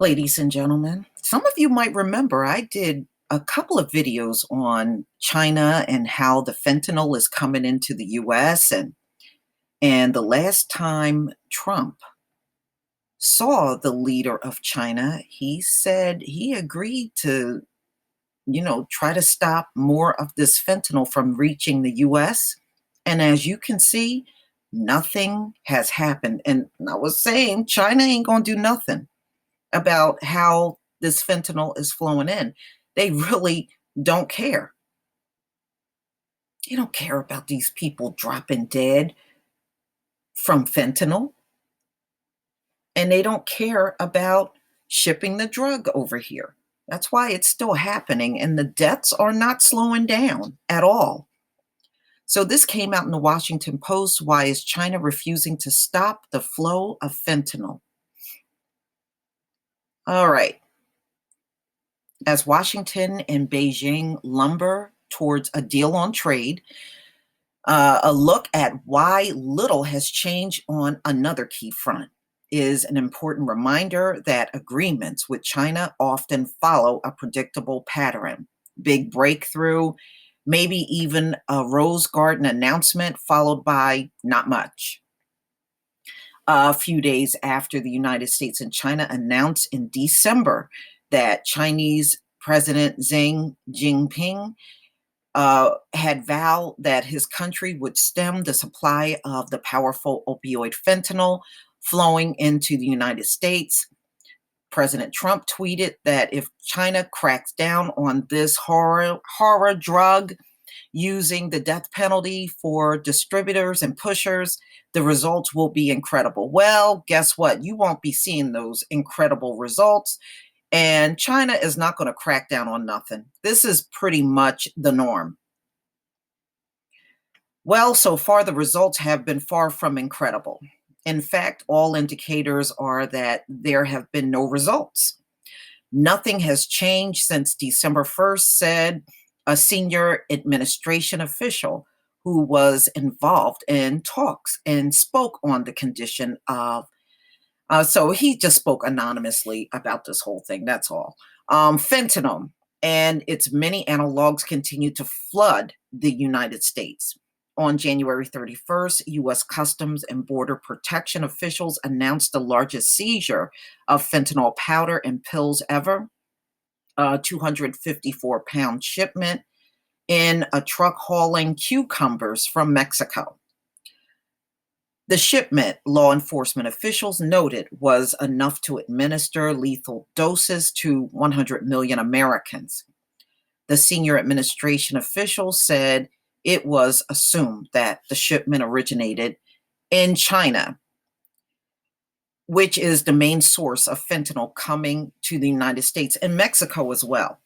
Ladies and gentlemen, some of you might remember I did a couple of videos on China and how the fentanyl is coming into the US and the last time Trump saw the leader of China, he said he agreed to, try to stop more of this fentanyl from reaching the US. And as you can see, nothing has happened. And I was saying China ain't going to do nothing about how this fentanyl is flowing in. They really don't care. They don't care about these people dropping dead from fentanyl, and they don't care about shipping the drug over here. That's why it's still happening, and the deaths are not slowing down at all. So this came out in the Washington Post. Why is China refusing to stop the flow of fentanyl? All right. As Washington and Beijing lumber towards a deal on trade, a look at why little has changed on another key front is an important reminder that agreements with China often follow a predictable pattern. Big breakthrough, maybe even a Rose Garden announcement followed by not much. A few days after the United States and China announced in December that Chinese President Xi Jinping had vowed that his country would stem the supply of the powerful opioid fentanyl flowing into the United States. President Trump tweeted that if China cracks down on this horror drug using the death penalty for distributors and pushers, the results will be incredible. Well, guess what? You won't be seeing those incredible results. And China is not going to crack down on nothing. This is pretty much the norm. Well, so far the results have been far from incredible. In fact, all indicators are that there have been no results. Nothing has changed since December 1st, said a senior administration official who was involved in talks and spoke on the condition of so he just spoke anonymously about this whole thing. That's all. Fentanyl and its many analogs continue to flood the United States. On January 31st, U.S. Customs and Border Protection officials announced the largest seizure of fentanyl powder and pills ever, a 254-pound shipment in a truck hauling cucumbers from Mexico. The shipment, law enforcement officials noted, was enough to administer lethal doses to 100 million Americans. The senior administration official said it was assumed that the shipment originated in China, which is the main source of fentanyl coming to the United States and Mexico as well.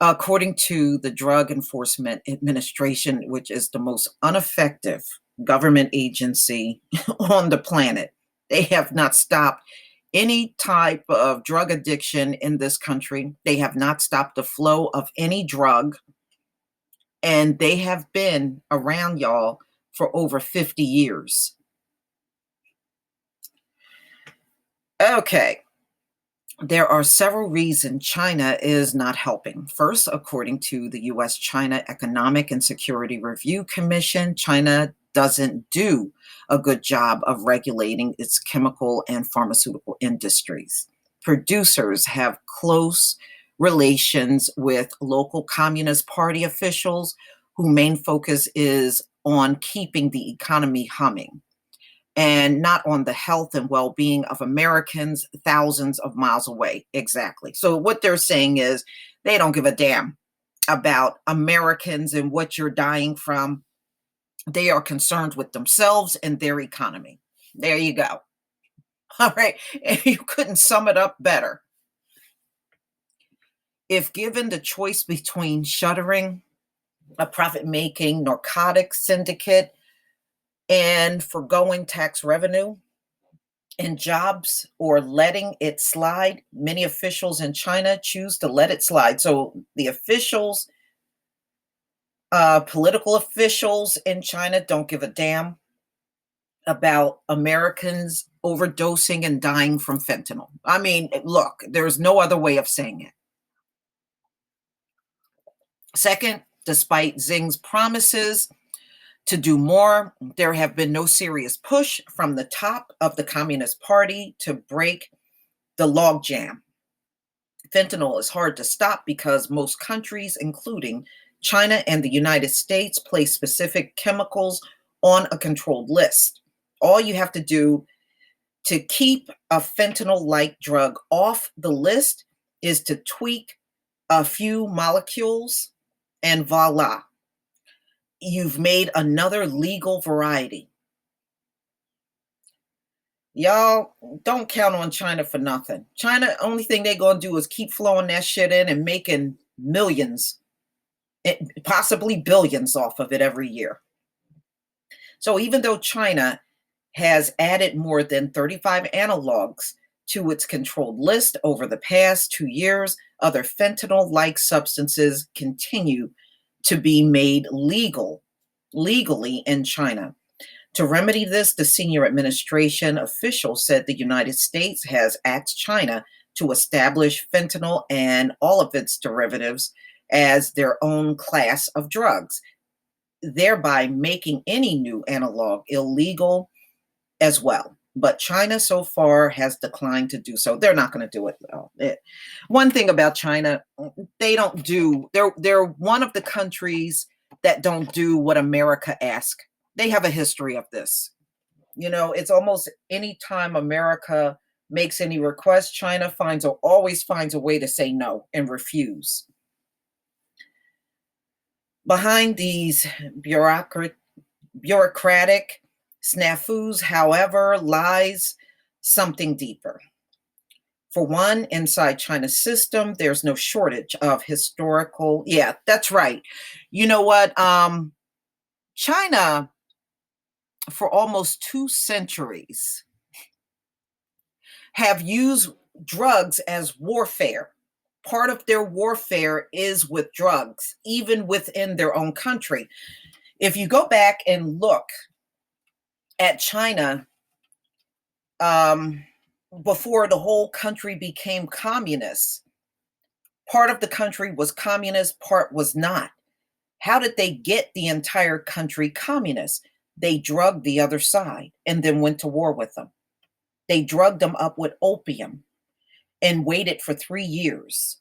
According to the Drug Enforcement Administration, which is the most ineffective government agency on the planet, they have not stopped any type of drug addiction in this country. They have not stopped the flow of any drug. And they have been around, y'all, for over 50 years. Okay. There are several reasons China is not helping. First, according to the U.S. China Economic and Security Review Commission, China doesn't do a good job of regulating its chemical and pharmaceutical industries. Producers have close relations with local Communist Party officials whose main focus is on keeping the economy humming and not on the health and well-being of Americans thousands of miles away. Exactly. So what they're saying is they don't give a damn about Americans and what you're dying from. They are concerned with themselves and their economy. There you go. All right. And you couldn't sum it up better. If given the choice between shuttering a profit-making narcotics syndicate and foregoing tax revenue and jobs or letting it slide, many officials in China choose to let it slide. So the officials, political officials in China don't give a damn about Americans overdosing and dying from fentanyl. I mean, look, there's no other way of saying it. Second, despite Xing's promises to do more, there have been no serious push from the top of the Communist Party to break the logjam. Fentanyl is hard to stop because most countries, including China and the United States, place specific chemicals on a controlled list. All you have to do to keep a fentanyl like drug off the list is to tweak a few molecules, and voila, you've made another legal variety. Y'all don't count on China for nothing. China, only thing they're going to do is keep flowing that shit in and making millions, possibly billions off of it every year. So even though China has added more than 35 analogs to its controlled list over the past 2 years, other fentanyl like substances continue to be made legally in China. To remedy this, the senior administration official said the United States has asked China to establish fentanyl and all of its derivatives as their own class of drugs, thereby making any new analog illegal as well. But China so far has declined to do so. They're not going to do it though. One thing about China, they don't do. They're one of the countries that don't do what America asks. They have a history of this. You know, it's almost any time America makes any request, China always finds a way to say no and refuse. Behind these bureaucratic snafus, however, lies something deeper. For one, inside China's system, there's no shortage of historical. Yeah, that's right. You know what? China, for almost 2 centuries, have used drugs as warfare. Part of their warfare is with drugs, even within their own country. If you go back and look at China, um, before the whole country became communist, part of the country was communist, part was not. How did they get the entire country communist? They drugged the other side and then went to war with them. They drugged them up with opium and waited for 3 years.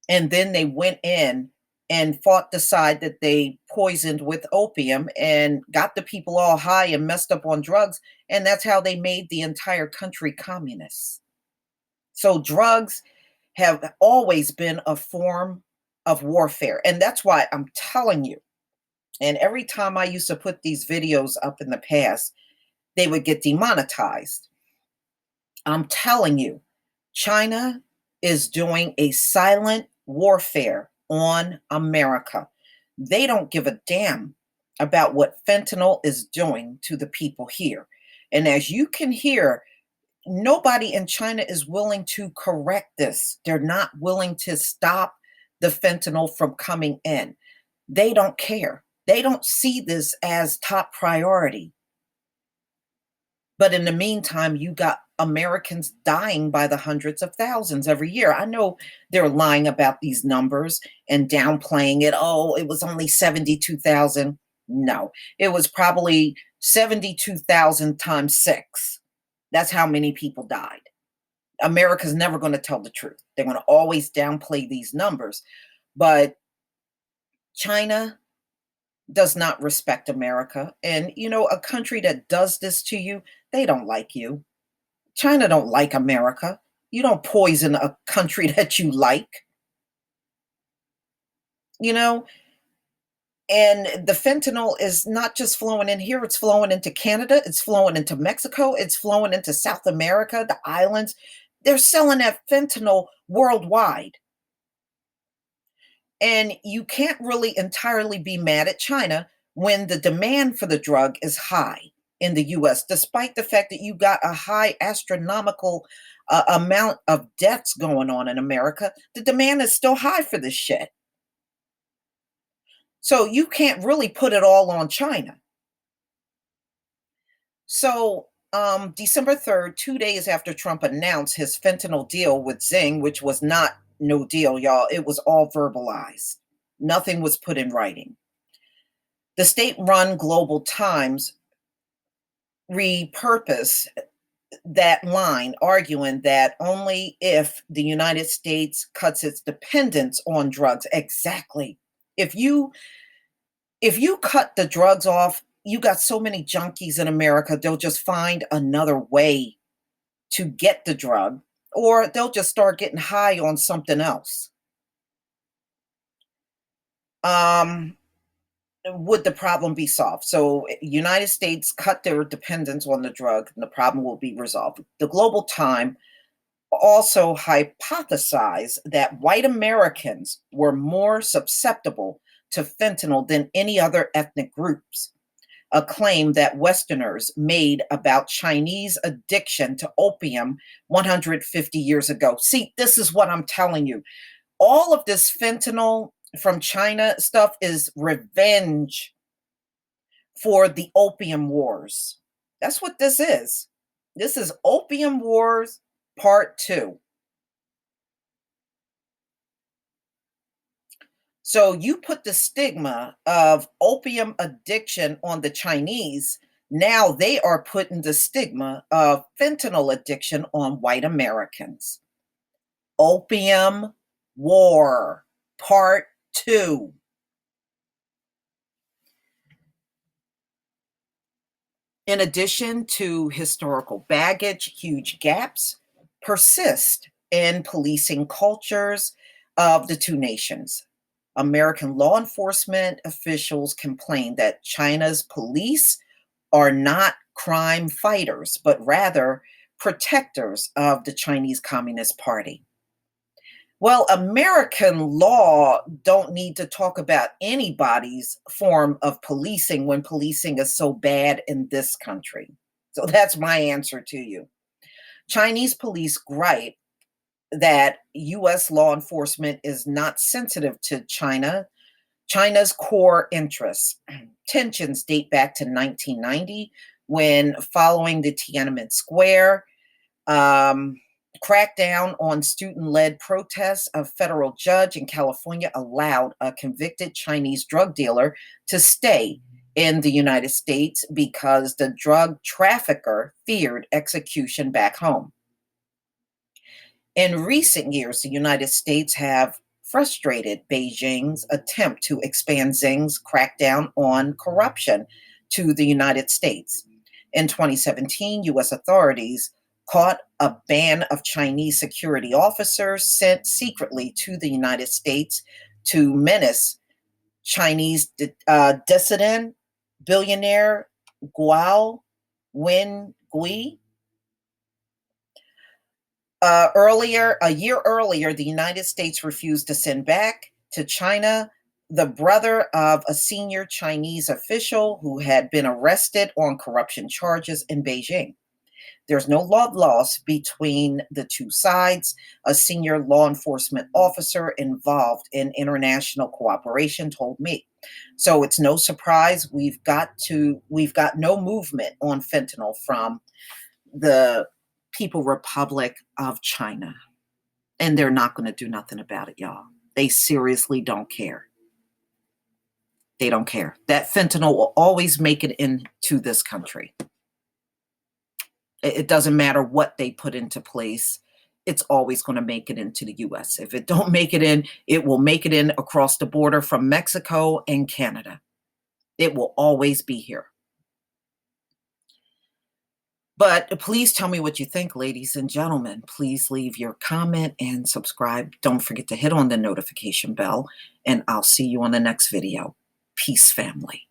And then they went in and fought the side that they poisoned with opium and got the people all high and messed up on drugs. And that's how they made the entire country communist. So drugs have always been a form of warfare. And that's why I'm telling you. And every time I used to put these videos up in the past, they would get demonetized. I'm telling you, China is doing a silent warfare on America. They don't give a damn about what fentanyl is doing to the people here. And as you can hear, nobody in China is willing to correct this. They're not willing to stop the fentanyl from coming in. They don't care. They don't see this as top priority. But in the meantime, you got Americans dying by the hundreds of thousands every year. I know they're lying about these numbers and downplaying it. Oh, it was only 72,000. No, it was probably 72,000 times 6. That's how many people died. America's never going to tell the truth. They're going to always downplay these numbers. But China does not respect America. And, you know, a country that does this to you, they don't like you. China don't like America. You don't poison a country that you like, you know? And the fentanyl is not just flowing in here, it's flowing into Canada, it's flowing into Mexico, it's flowing into South America, the islands. They're selling that fentanyl worldwide. And you can't really entirely be mad at China when the demand for the drug is high in the US, despite the fact that you got a high astronomical amount of deaths going on in America. The demand is still high for this shit. So you can't really put it all on China. So, December 3rd, 2 days after Trump announced his fentanyl deal with Zing, which was not no deal, y'all, it was all verbalized. Nothing was put in writing. The state run Global Times repurposed that line, arguing that only if the United States cuts its dependence on drugs. Exactly. If you cut the drugs off, you got so many junkies in America, they'll just find another way to get the drug, or they'll just start getting high on something else. Um, would the problem be solved? So, United States cut their dependence on the drug, and the problem will be resolved. The Global Time also hypothesized that white Americans were more susceptible to fentanyl than any other ethnic groups, a claim that Westerners made about Chinese addiction to opium 150 years ago. See, this is what I'm telling you. All of this fentanyl from China stuff is revenge for the opium wars. That's what this is. This is Opium Wars Part 2. So you put the stigma of opium addiction on the Chinese. Now they are putting the stigma of fentanyl addiction on white Americans. Opium War Part 2. In addition to historical baggage, huge gaps persist in policing cultures of the two nations. American law enforcement officials complain that China's police are not crime fighters, but rather protectors of the Chinese Communist Party. Well, American law don't need to talk about anybody's form of policing when policing is so bad in this country. So that's my answer to you. Chinese police gripe that US law enforcement is not sensitive to China's core interests. Tensions date back to 1990 when, following the Tiananmen Square crackdown on student-led protests, a federal judge in California allowed a convicted Chinese drug dealer to stay in the United States because the drug trafficker feared execution back home. In recent years, the United States have frustrated Beijing's attempt to expand Xing's crackdown on corruption to the United States. In 2017, U.S. authorities caught a band of Chinese security officers sent secretly to the United States to menace Chinese dissident billionaire Guo Wengui. A year earlier, the United States refused to send back to China the brother of a senior Chinese official who had been arrested on corruption charges in Beijing. There's no love lost between the two sides. A senior law enforcement officer involved in international cooperation told me. So it's no surprise we've got no movement on fentanyl from the People Republic of China. And they're not going to do nothing about it, y'all. They seriously don't care. They don't care. That fentanyl will always make it into this country. It doesn't matter what they put into place. It's always going to make it into the U.S. If it don't make it in, it will make it in across the border from Mexico and Canada. It will always be here. But please tell me what you think, ladies and gentlemen. Please leave your comment and subscribe. Don't forget to hit on the notification bell, and I'll see you on the next video. Peace, family.